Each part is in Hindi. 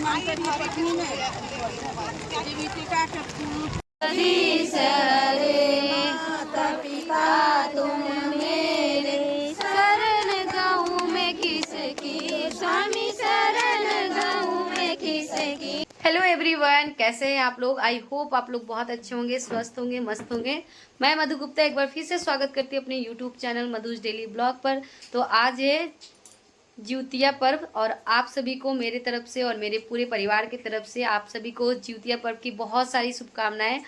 माता पिता तुम मेरे, शरण गाँव में किसकी, स्वामी शरण गाँव में किसकी। हेलो एवरीवन, कैसे हैं आप लोग। आई होप आप लोग बहुत अच्छे होंगे, स्वस्थ होंगे, मस्त होंगे। मैं मधु गुप्ता एक बार फिर से स्वागत करती हूँ अपने YouTube channel Madhu's daily blog पर। तो आज है जिउतिया पर्व और आप सभी को मेरे तरफ से और मेरे पूरे परिवार की तरफ से आप सभी को जिउतिया पर्व की बहुत सारी शुभकामनाएं।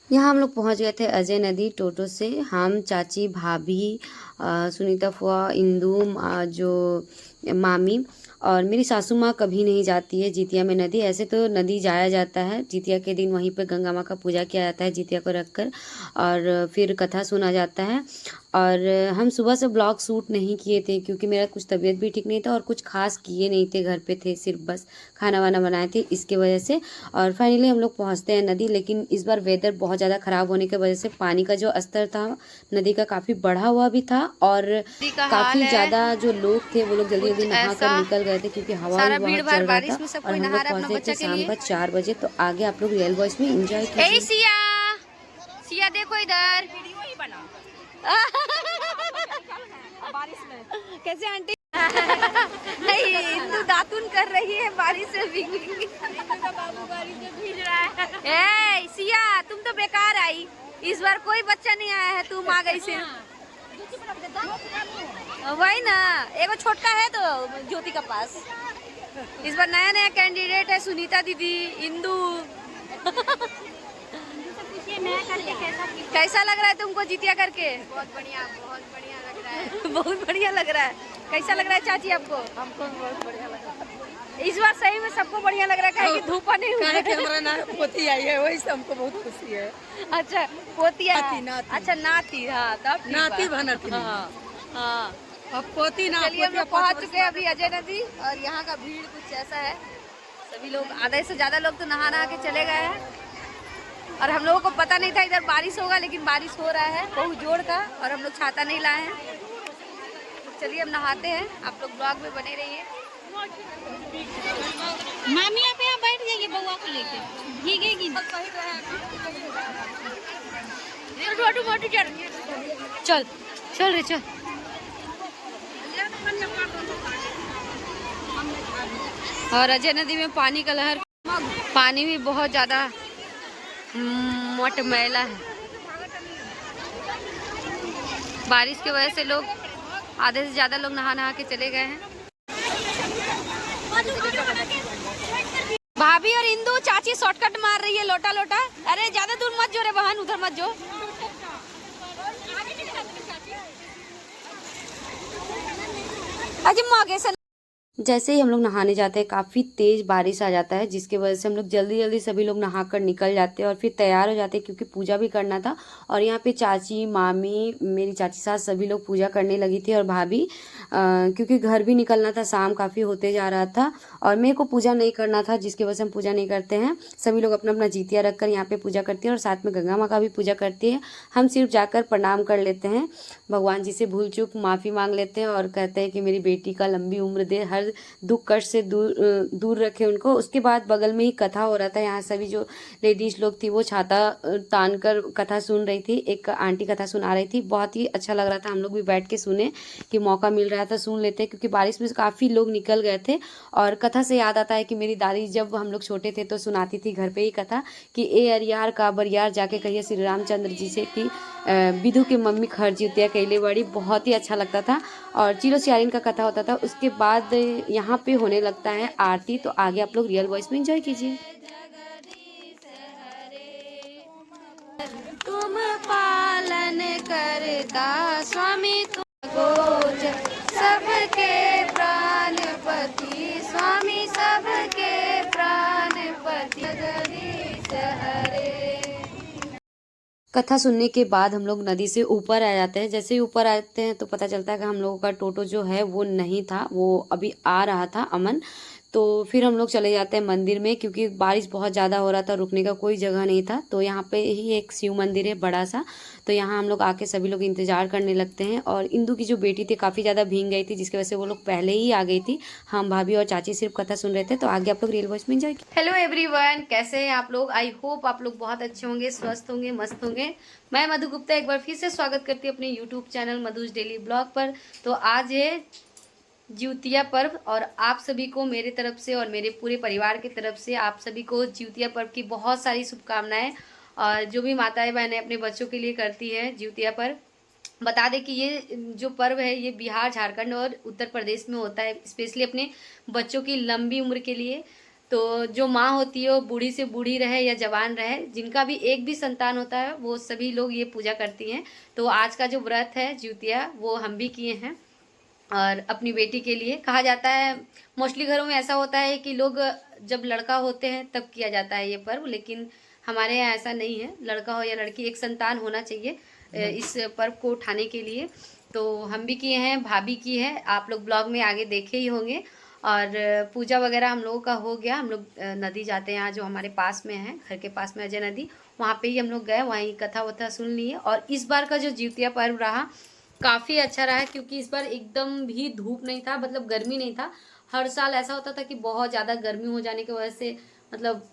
यहाँ हम लोग पहुँच गए थे अजय नदी टोटो से। हम, चाची, भाभी, सुनीता फुआ, इंदू, जो मामी और मेरी सासू माँ कभी नहीं जाती है जितिया में नदी। ऐसे तो नदी जाया जाता है जितिया के दिन, वहीं पर गंगा माँ का पूजा किया जाता है जितिया को रखकर, और फिर कथा सुना जाता है। और हम सुबह से ब्लॉग शूट नहीं किए थे क्योंकि मेरा कुछ तबीयत भी ठीक नहीं था और कुछ खास किए नहीं थे, घर पे थे, सिर्फ बस खाना वाना बनाए थे इसके वजह से। और फाइनली हम लोग पहुँचते हैं नदी, लेकिन इस बार वेदर बहुत ज़्यादा ख़राब होने की वजह से पानी का जो स्तर था नदी का काफ़ी बढ़ा हुआ भी था और काफ़ी ज़्यादा जो लोग थे वो लोग जल्दी जल्दी नहा कर निकल गए थे क्योंकि हवा भी बहुत चल रहा था। और हम लोग पहुँचे थे शाम का 4 बजे। तो आगे आप लोग रियल वॉइस में एंजॉय कीजिए। सिया देखो इधर बारिश में कैसे आंटी नहीं इंदु दातुन कर रही है बारिश से भीग भीग। बाबू बारिश में भीग रहा है। ए सिया तुम तो बेकार आई, इस बार कोई बच्चा नहीं आया है, तुम आ गई सिर्फ। वही ना, एगो छोटका है तो ज्योति का पास। इस बार नया नया कैंडिडेट है, सुनीता दीदी, इंदू। कैसा लग रहा है तुमको जितिया करके? बहुत बढ़िया लग रहा है। बहुत बढ़िया लग रहा है। कैसा लग रहा है चाची आपको? हमको बहुत बढ़िया लग रहा है। इस बार सही में सबको बढ़िया लग रहा है कि धूप नहीं हुआ है। हमारा ना पोती आई है, वही से हमको बहुत खुशी है। अच्छा पोती आई, नाती। अच्छा नाती, हाँ तब नाती बनती। हाँ अब पोती ना। चलिए हम लोग पहुँच चुके हैं अभी अजय नदी और यहाँ का भीड़ कुछ ऐसा है। सभी लोग, आधे से ज्यादा लोग तो नहा के चले गए हैं और हम लोगों को पता नहीं था इधर बारिश होगा, लेकिन बारिश हो रहा है बहुत जोर का और हम लोग छाता नहीं लाए हैं। चलिए हम नहाते हैं, आप लोग ब्लॉग में बने रहिए। मामी आप यहाँ बैठ जाइए बउआ को लेके, भीगेगी। चल चल रे चल। और अजय नदी में पानी का लहर, पानी भी बहुत ज्यादा मोट मैला है। बारिश की वजह से लोग, आधे से ज्यादा लोग नहा के चले गए हैं। भाभी और इंदू, चाची शॉर्टकट मार रही है, लोटा लोटा। अरे ज्यादा दूर मत जो रे बहन, उधर मत जो। अजी आगे से जैसे ही हम लोग नहाने जाते हैं काफ़ी तेज़ बारिश आ जाता है, जिसकी वजह से हम लोग जल्दी जल्दी सभी लोग नहाकर निकल जाते हैं और फिर तैयार हो जाते हैं क्योंकि पूजा भी करना था। और यहाँ पे चाची, मामी, मेरी चाची सास सभी लोग पूजा करने लगी थी और भाभी, क्योंकि घर भी निकलना था, शाम काफ़ी होते जा रहा था और मेरे को पूजा नहीं करना था, जिसकी वजह से हम पूजा नहीं करते हैं। सभी लोग अपना अपना जितिया रख कर यहाँ पर पूजा करती हैं और साथ में गंगा माँ का भी पूजा करती है। हम सिर्फ जाकर प्रणाम कर लेते हैं, भगवान जी से भूल चूक माफ़ी मांग लेते हैं और कहते हैं कि मेरी बेटी का लंबी उम्र दे, हर दुख कष्ट से दूर रखे उनको। उसके बाद बगल में ही कथा हो रहा था, यहाँ सभी जो लेडीज लोग थी वो छाता तान कर कथा सुन रही थी। एक आंटी कथा सुना रही थी, बहुत ही अच्छा लग रहा था। हम लोग भी बैठ के सुने कि मौका मिल रहा था सुन लेते, क्योंकि बारिश में काफ़ी लोग निकल गए थे। और कथा से याद आता है कि मेरी दादी जब हम लोग छोटे थे तो सुनाती थी घर पे ही कथा कि ए अरियार का बरियार जाके कहिए श्री रामचंद्र जी से कि विधु के मम्मी खर जितिया कैले बड़ी। बहुत ही अच्छा लगता था। और चिलो सियारिन का कथा होता था। उसके बाद यहाँ पे होने लगता है आरती। तो आगे आप लोग रियल वॉइस में एंजॉय कीजिए। तुम पालन करता स्वामी तुम सबके प्राणपति, स्वामी सबके प्राणपति जगदीश हरे। कथा सुनने के बाद हम लोग नदी से ऊपर आ जाते हैं। जैसे ही ऊपर आते हैं तो पता चलता है कि हम लोगों का टोटो जो है वो नहीं था, वो अभी आ रहा था अमन। तो फिर हम लोग चले जाते हैं मंदिर में, क्योंकि बारिश बहुत ज़्यादा हो रहा था, रुकने का कोई जगह नहीं था। तो यहाँ पे ही एक शिव मंदिर है बड़ा सा, तो यहाँ हम लोग आके सभी लोग इंतज़ार करने लगते हैं। और इंदू की जो बेटी थी काफ़ी ज़्यादा भीग गई थी, जिसकी वजह से वो लोग पहले ही आ गई थी। हम भाभी और चाची सिर्फ कथा सुन रहे थे। तो आगे आप लोग रियल वॉइस में एंजॉय। हेलो एवरीवन, कैसे हैं आप लोग? आई होप आप लोग बहुत अच्छे होंगे, स्वस्थ होंगे, मस्त होंगे। मैं मधु गुप्ता एक बार फिर से स्वागत करती हूँ अपने YouTube channel Madhu's daily blog पर। तो आज है जिउतिया पर्व, और आप सभी को मेरे तरफ से और मेरे पूरे परिवार की तरफ से आप सभी को जिउतिया पर्व की बहुत सारी शुभकामनाएं। और जो भी माताएं बहनें अपने बच्चों के लिए करती है जिउतिया पर्व, बता दें कि ये जो पर्व है ये बिहार, झारखंड और उत्तर प्रदेश में होता है, स्पेशली अपने बच्चों की लंबी उम्र के लिए। तो जो माँ होती है वो बूढ़ी से बूढ़ी रहे या जवान रहे, जिनका भी एक भी संतान होता है वो सभी लोग ये पूजा करती हैं। तो आज का जो व्रत है जिउतिया वो हम भी किए हैं, और अपनी बेटी के लिए कहा जाता है। मोस्टली घरों में ऐसा होता है कि लोग जब लड़का होते हैं तब किया जाता है ये पर्व, लेकिन हमारे यहाँ ऐसा नहीं है। लड़का हो या लड़की, एक संतान होना चाहिए इस पर्व को उठाने के लिए। तो हम भी किए हैं, भाभी की है, आप लोग ब्लॉग में आगे देखे ही होंगे। और पूजा वगैरह हम लोगों का हो गया। हम लोग नदी जाते हैं यहाँ जो हमारे पास में है, घर के पास में अजय नदी, वहाँ पे ही हम लोग गए, वहीं कथा वथा सुन लिए। और इस बार का जो जिउतिया पर्व रहा काफ़ी अच्छा रहा, क्योंकि इस बार एकदम भी धूप नहीं था, मतलब गर्मी नहीं था। हर साल ऐसा होता था कि बहुत ज़्यादा गर्मी हो जाने की वजह से मतलब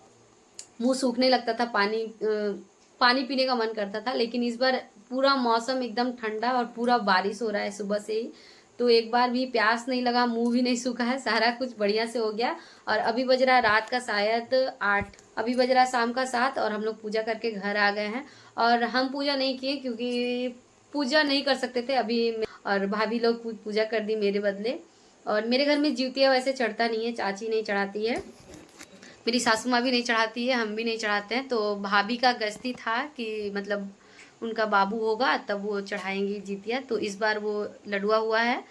मुंह सूखने लगता था, पानी पीने का मन करता था। लेकिन इस बार पूरा मौसम एकदम ठंडा और पूरा बारिश हो रहा है सुबह से ही, तो एक बार भी प्यास नहीं लगा, मुंह भी नहीं सूखा है, सारा कुछ बढ़िया से हो गया। और अभी बज रहा रात का शायद 8, अभी बज रहा शाम का 7, और हम लोग पूजा करके घर आ गए हैं। और हम पूजा नहीं किए क्योंकि पूजा नहीं कर सकते थे अभी, और भाभी लोग पूजा कर दी मेरे बदले। और मेरे घर में जिउतिया वैसे चढ़ता नहीं है, चाची नहीं चढ़ाती है, मेरी सासू माँ भी नहीं चढ़ाती है, हम भी नहीं चढ़ाते हैं। तो भाभी का गस्ती था कि मतलब उनका बाबू होगा तब वो चढ़ाएंगी जितिया। तो इस बार वो लडुआ हुआ है,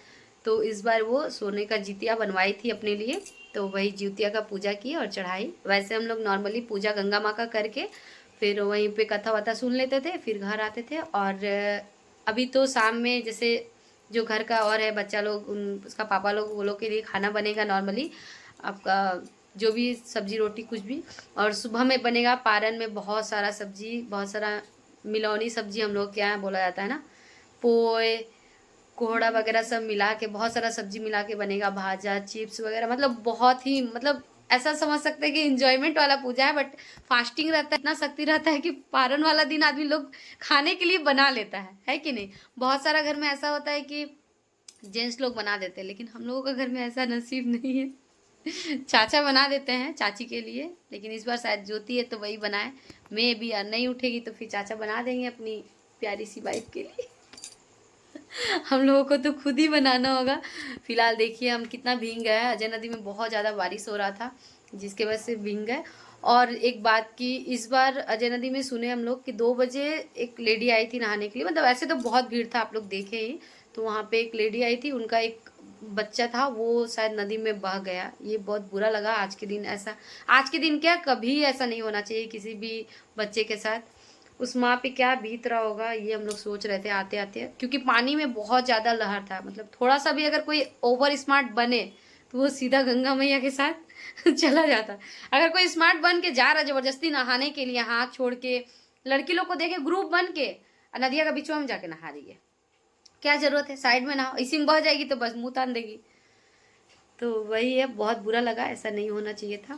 तो इस बार वो सोने का जितिया बनवाई थी अपने लिए, तो वही जितिया का पूजा की और चढ़ाई। वैसे हम लोग नॉर्मली पूजा गंगा माँ का करके फिर वहीं पे कथा वथा सुन लेते थे, फिर घर आते थे। और अभी तो शाम में जैसे जो घर का और है बच्चा लोग, उसका पापा लोग, वो लोग के लिए खाना बनेगा नॉर्मली आपका जो भी सब्जी रोटी कुछ भी। और सुबह में बनेगा पारन में बहुत सारा सब्जी, बहुत सारा मिलौनी सब्जी हम लोग के यहाँ बोला जाता है ना, पोए कोहड़ा वगैरह सब मिला के बहुत सारा सब्जी मिला के बनेगा, भाजा चिप्स वगैरह, मतलब बहुत ही मतलब ऐसा समझ सकते हैं कि इंजॉयमेंट वाला पूजा है। बट फास्टिंग रहता है, इतना शक्ति रहता है कि पारन वाला दिन आदमी लोग खाने के लिए बना लेता है कि नहीं। बहुत सारा घर में ऐसा होता है कि जेंट्स लोग बना देते हैं, लेकिन हम लोगों का घर में ऐसा नसीब नहीं है। चाचा बना देते हैं चाची के लिए, लेकिन इस बार शायद ज्योति है तो वही बनाए। मैं भी नहीं उठेगी तो फिर चाचा बना देंगे अपनी प्यारी सी वाइफ के लिए। हम लोगों को तो खुद ही बनाना होगा। फिलहाल देखिए हम कितना भीग गए हैं, अजय नदी में बहुत ज़्यादा बारिश हो रहा था जिसके वजह से भीग गए। और एक बात की, इस बार अजय नदी में सुने हम लोग कि 2 बजे एक लेडी आई थी नहाने के लिए, मतलब ऐसे तो बहुत भीड़ था आप लोग देखे ही। तो वहाँ पे एक लेडी आई थी, उनका एक बच्चा था वो शायद नदी में बह गया। ये बहुत बुरा लगा। आज के दिन ऐसा, आज के दिन क्या कभी ऐसा नहीं होना चाहिए किसी भी बच्चे के साथ। उस माँ पे क्या बीत रहा होगा ये हम लोग सोच रहे थे आते आते, क्योंकि पानी में बहुत ज़्यादा लहर था। मतलब थोड़ा सा भी अगर कोई ओवर स्मार्ट बने तो वो सीधा गंगा मैया के साथ चला जाता। अगर कोई स्मार्ट बन के जा रहा जबरदस्ती नहाने के लिए, हाथ छोड़ के, लड़की लोग को देखे ग्रुप बन के नदिया का बीचवा में जाके नहा रही है, क्या जरूरत है? साइड में नहाओ, इसी में बह जाएगी तो बस मुँह तान देगी। तो वही है, बहुत बुरा लगा, ऐसा नहीं होना चाहिए था,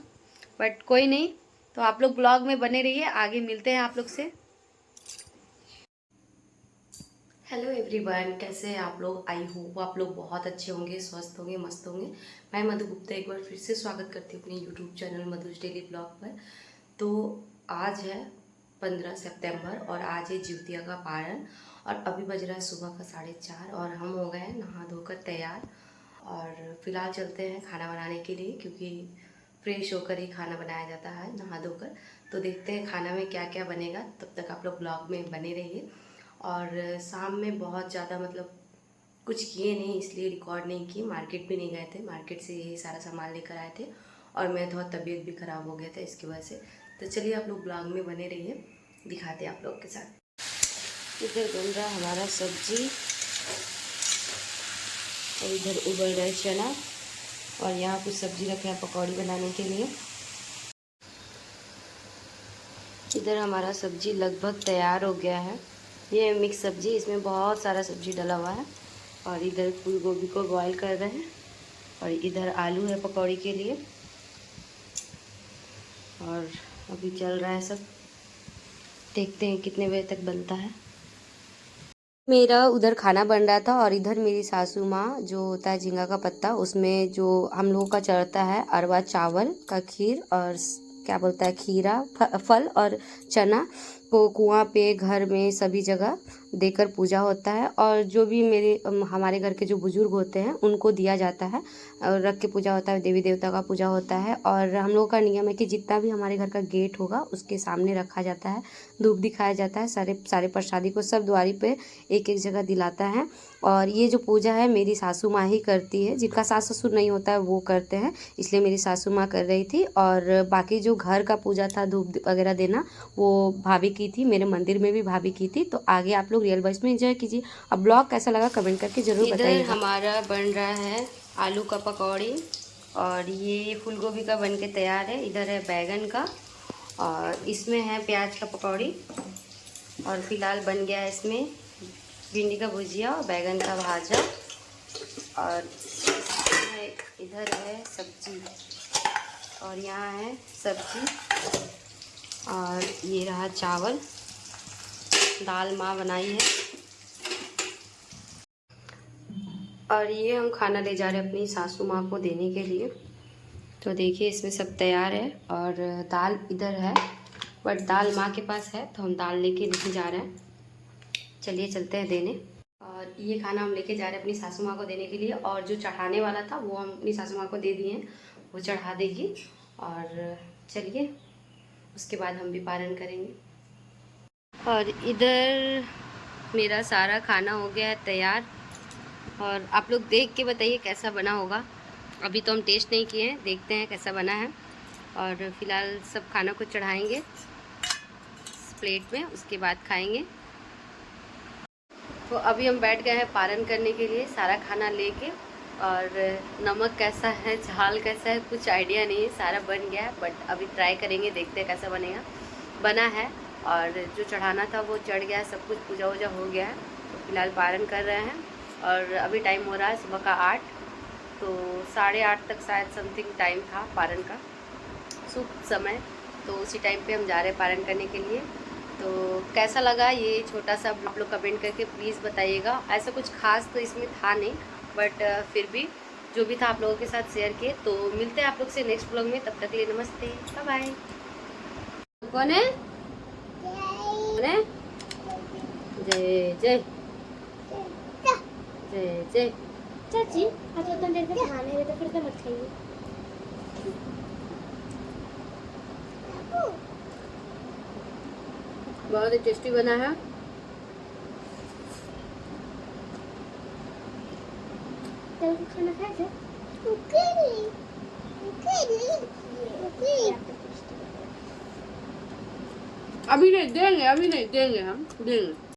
बट कोई नहीं। तो आप लोग ब्लॉग में बने रहिए, आगे मिलते हैं आप लोग से। हेलो एवरीवन, कैसे हैं आप लोग? आई होप आप लोग बहुत अच्छे होंगे, स्वस्थ होंगे, मस्त होंगे। मैं मधु गुप्ता एक बार फिर से स्वागत करती हूँ अपने YouTube channel Madhu's daily blog पर। तो आज है 15 सितंबर और आज है जिउतिया का पारण, और अभी बज रहा है सुबह का 4:30 और हम हो गए हैं नहा धोकर तैयार। और फिलहाल चलते हैं खाना बनाने के लिए, क्योंकि फ्रेश होकर ही खाना बनाया जाता है नहा धोकर। तो देखते हैं खाना में क्या क्या बनेगा, तब तक आप लोग ब्लॉग में बने रहिए। और शाम में बहुत ज़्यादा मतलब कुछ किए नहीं, इसलिए रिकॉर्ड नहीं किए। मार्केट भी नहीं गए थे, मार्केट से यही सारा सामान लेकर आए थे, और मैं थोड़ा तबीयत भी ख़राब हो गया था इसकी वजह से। तो चलिए आप लोग ब्लॉग में बने रहिए, दिखाते हैं आप लोग के साथ। इधर बन रहा हमारा सब्जी और इधर उबल रहा है चना। और यहाँ कुछ सब्जी रखे हैं पकौड़ी बनाने के लिए। इधर हमारा सब्जी लगभग तैयार हो गया है। ये मिक्स सब्जी, इसमें बहुत सारा सब्जी डला हुआ है। और इधर फूल गोभी को बॉईल कर रहे हैं और इधर आलू है पकौड़ी के लिए। और अभी चल रहा है सब, देखते हैं कितने बजे तक बनता है। मेरा उधर खाना बन रहा था और इधर मेरी सासू माँ, जो होता है झींगा का पत्ता, उसमें जो हम लोगों का चढ़ता है अरवा चावल का खीर और क्या बोलता है खीरा फल और चना को कुआं पे घर में सभी जगह देकर पूजा होता है। और जो भी हमारे घर के जो बुजुर्ग होते हैं उनको दिया जाता है और रख के पूजा होता है, देवी देवता का पूजा होता है। और हम लोगों का नियम है कि जितना भी हमारे घर का गेट होगा उसके सामने रखा जाता है, धूप दिखाया जाता है, सारे प्रसादी को सब द्वारी पे एक एक जगह दिलाता है। और ये जो पूजा है मेरी सासू माँ ही करती है, जिनका सास ससुर नहीं होता है वो करते हैं, इसलिए मेरी सासू माँ कर रही थी। और बाकी जो घर का पूजा था धूप वगैरह देना वो भाभी की थी, मेरे मंदिर में भी भाभी की थी। तो आगे आप लोग रियल वॉइस में एंजॉय कीजिए। अब ब्लॉग कैसा लगा कमेंट करके जरूर बताइए। इधर हमारा बन रहा है आलू का पकौड़ी और ये फूल गोभी का बन के तैयार है। इधर है बैगन का और इसमें है प्याज का पकौड़ी। और फिलहाल बन गया है इसमें भिंडी का भुजिया और बैगन का भाजा। और इधर है सब्जी और यहाँ है सब्जी और ये रहा चावल, दाल माँ बनाई है। और ये हम खाना ले जा रहे हैं अपनी सासू माँ को देने के लिए। तो देखिए इसमें सब तैयार है और दाल इधर है, बट दाल माँ के पास है तो हम दाल लेके नहीं जा रहे हैं। चलिए चलते हैं देने। और ये खाना हम लेके जा रहे हैं अपनी सासू माँ को देने के लिए। और जो चढ़ाने वाला था वो हम अपनी सासू माँ को दे दिए हैं, वो चढ़ा देगी। और चलिए उसके बाद हम भी पारण करेंगे। और इधर मेरा सारा खाना हो गया है तैयार और आप लोग देख के बताइए कैसा बना होगा। अभी तो हम टेस्ट नहीं किए हैं, देखते हैं कैसा बना है। और फिलहाल सब खाना को चढ़ाएंगे प्लेट में, उसके बाद खाएंगे। तो अभी हम बैठ गए हैं पारण करने के लिए सारा खाना लेके। और नमक कैसा है, झाल कैसा है, कुछ आइडिया नहीं है, सारा बन गया है बट अभी ट्राई करेंगे, देखते हैं कैसा बनेगा। बना है और जो चढ़ाना था वो चढ़ गया है, सब कुछ पूजा वूजा हो गया है। तो फिलहाल पारण कर रहे हैं और अभी टाइम हो रहा है सुबह का 8, तो 8:30 तक शायद समथिंग टाइम था पारण का, शुभ समय। तो उसी टाइम पे हम जा रहे हैं पारण करने के लिए। तो कैसा लगा ये छोटा सा आप लोग कमेंट करके प्लीज़ बताइएगा। ऐसा कुछ खास तो इसमें था नहीं, बट फिर भी जो भी था आप लोगों के साथ शेयर किए। तो मिलते हैं आप लोग से नेक्स्ट ब्लॉग में, तब तक के लिए नमस्ते, बाय बाय। कौन है? जय जय जय जय। चाची आप उतना देर तक खाने में तो फिर तो मत खाइए। बहुत ही टेस्टी बना है। खाना खाया था? अभी नहीं देंगे, अभी नहीं देंगे, हम देंगे।